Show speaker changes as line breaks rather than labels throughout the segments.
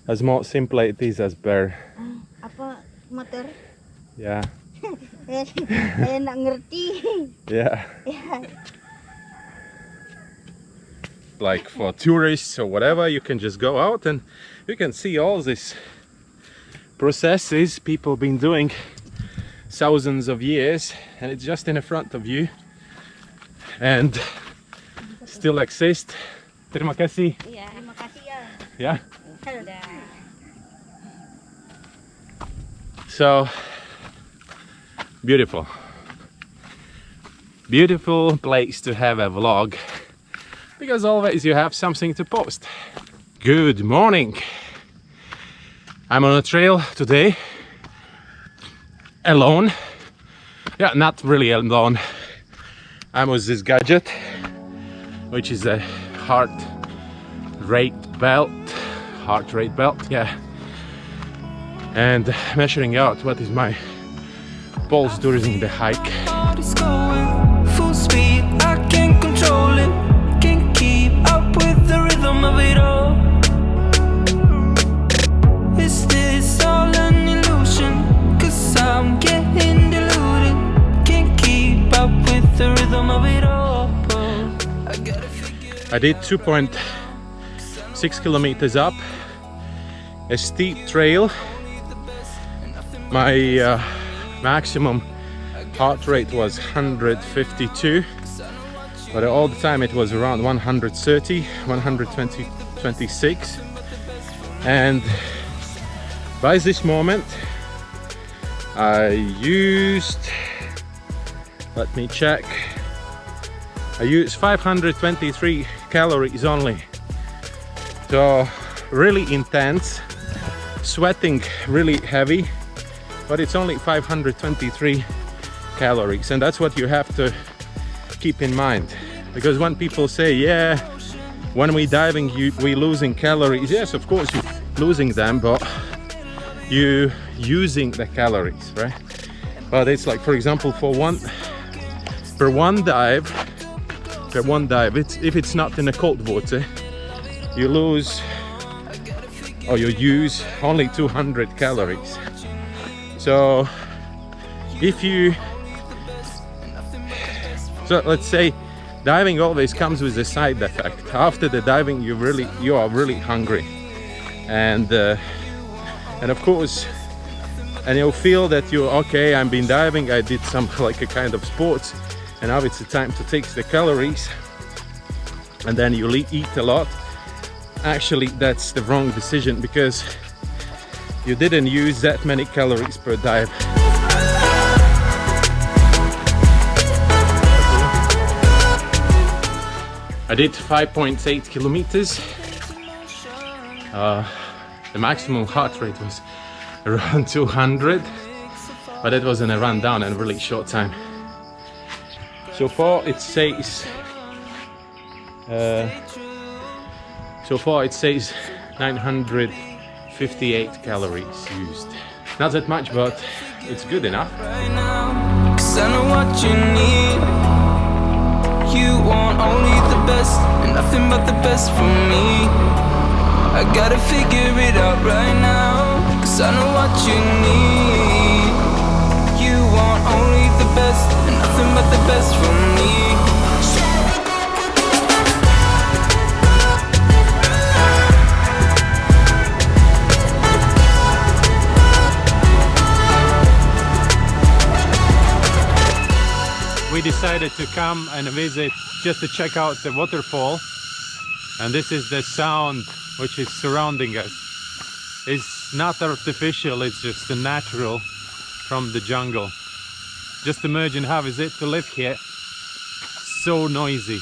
as more simple it is as bear.
Apa motor?
Yeah.
Nak ngerti.
Yeah.
Yeah.
Like for tourists or whatever, you can just go out and you can see all these processes people been doing thousands of years, and it's just in the front of you and still exist. Terima kasih.
Ya, terima kasih ya.
Yeah.
Sudah.
So beautiful. Beautiful place to have a vlog, because always you have something to post. Good morning. I'm on a trail today, alone. Yeah, not really alone. I'm with this gadget, which is a heart rate belt, yeah, and measuring out what is my pulse during the hike.
It's going full speed, I can't control it, can't keep up with the rhythm of it all. Is this all an illusion? 'Cause I'm getting deluded, can't keep up with the rhythm of it all.
I did 2.6 kilometers up a steep trail. My maximum heart rate was 152, but all the time it was around 130, 120, 26. And by this moment I used, let me check, I used 523 calories only. So really intense, sweating really heavy, but it's only 523 calories, and that's what you have to keep in mind. Because when people say, yeah, when we diving we losing calories, yes, of course you're losing them, but you using the calories, right? But it's like, for example, for one dive, if it's not in the cold water, you lose or you use only 200 calories. So if you, so let's say diving always comes with a side effect. After the diving you are really hungry, and of course, and you'll feel that you're okay, I've been diving, I did some like a kind of sports, and now it's the time to take the calories, and then you eat a lot. Actually, that's the wrong decision, because you didn't use that many calories per dive. I did 5.8 kilometers. The maximum heart rate was around 200, but it was in a run down in a really short time. So far it says 958 calories used. Not that much, but it's good enough.
Right now, 'cause I know what you need. You want only the best and nothing but the best from me. I gotta figure it out right now, 'cause I know what you need. You want only the best and nothing but the best from me.
We decided to come and visit just to check out the waterfall, and this is the sound which is surrounding us. It's not artificial, it's just the natural from the jungle. Just imagine how is it to live here, so noisy.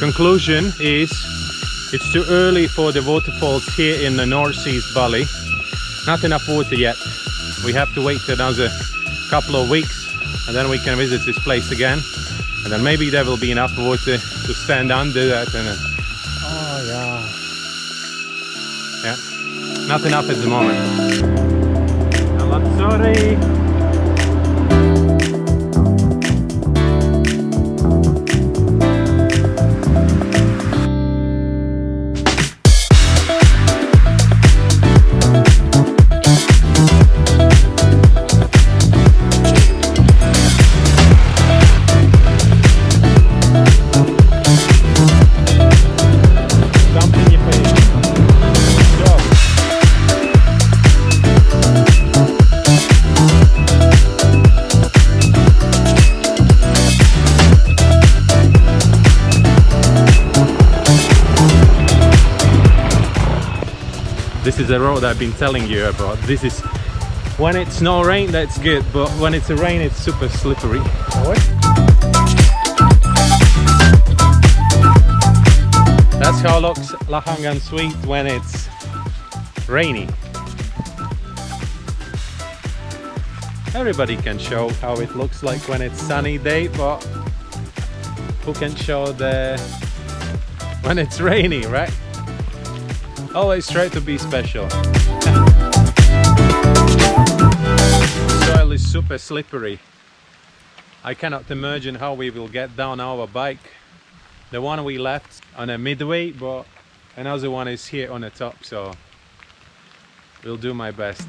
conclusion is it's too early for the waterfalls here in the northeast Bali. Not enough water yet. We have to wait another couple of weeks and then we can visit this place again. And then maybe there will be enough water to stand under that and oh yeah. Yeah, not enough at the moment. I'm sorry. This is a road I've been telling you about. This is when it's no rain, that's good, but when it's a rain, it's super slippery. That's how looks Lahangan Sweet when it's rainy. Everybody can show how it looks like when it's sunny day, but who can show when it's rainy, right? Always try to be special. Soil is super slippery. I cannot imagine how we will get down our bike. The one we left on a midway, but another one is here on the top, so we'll do my best.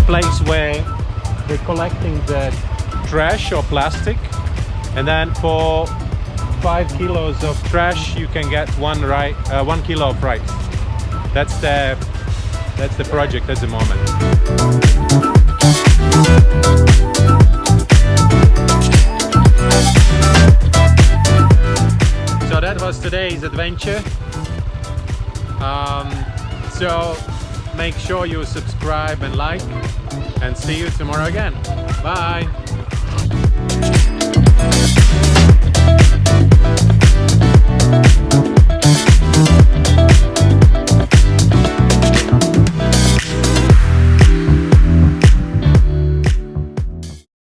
Place where they're collecting the trash or plastic, and then for 5 kilos of trash you can get 1 kilo of rice. That's the project at the moment. So that was today's adventure. So make sure you subscribe and like, and see you tomorrow again. Bye!